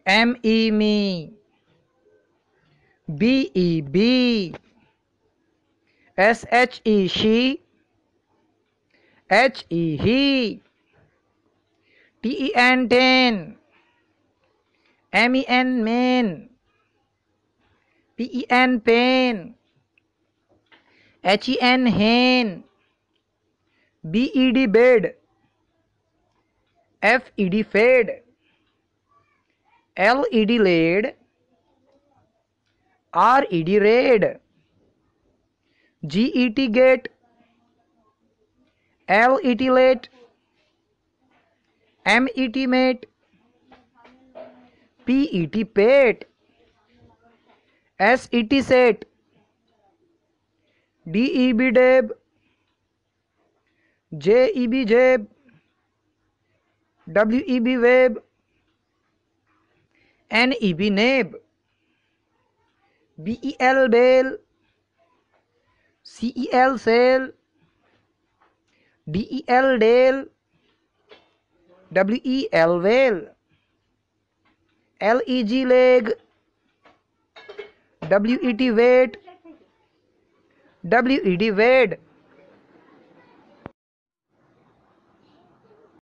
M-E me. B-E bee. S-H-E she. H-E he. T-E-N ten. M-E-N men. P-E-N pen. H-E-N hen. B-E-D bed. F-E-D fed. L-E-D laid. R-E-D red. G-E-T get. L-E-T late. M-E-T mate. P-E-T pet. S-E-T set. D-E-B deb. J-E-B jab. W-E-B web. N-E-B neb. B-E-L bell. C-E-L cell. D-E-L dale. W-E-L well. L-E-G leg. W-E-T wait. W-E-D wed.